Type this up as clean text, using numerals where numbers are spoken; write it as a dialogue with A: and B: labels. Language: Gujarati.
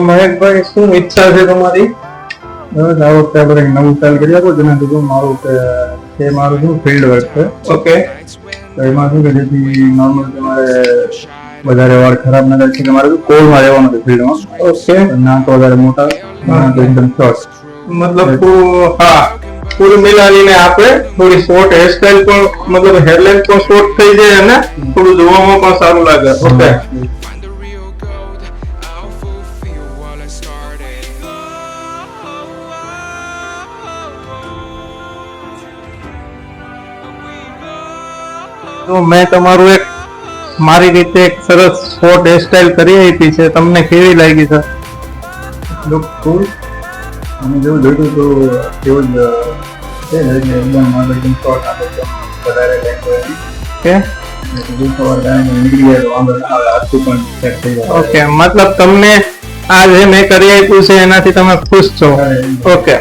A: મહેશભાઈ, શું ઈચ્છા છે તમારી?
B: બસ આ વખતે આપણે નવું સ્ટાઇલ કરી આપો જેનાથી શું મારું શું ફિલ્ડ વર્ક છે.
A: ઓકે.
B: તો એમાં શું કે જેથી નોર્મલ તમારે વધારે વાળ ખરાબ ના થાય છે કે મારે શું કોલમાં રહેવાનું છે ફિલ્ડમાં.
A: ઓકે.
B: ના તો વધારે મોટા ના તો એકદમ શોર્ટ.
A: મતલબ પૂરી મિલાવીને આપણે થોડી શોર્ટ હેરસ્ટાઇલ પણ મતલબ હેરલાઇન પણ શોર્ટ થઈ જાય અને થોડું જોવામાં પણ સારું લાગે. ઓકે. તો મેં તમારું મારી રીતે એક સરસ શોર્ટ હેરસ્ટાઇલ કરી આપી છે. તમને કેવી લાગી સર?
B: લુક કુલ. અને જેવું જોઈતું તો એવું જ છે ને એટલે એકદમ મારે એકદમ શોર્ટ આપે છે વધારે
A: ઓકે. મતલબ તમને આ જે મેં કરી આપ્યું છે એનાથી તમે ખુશ છો? ઓકે.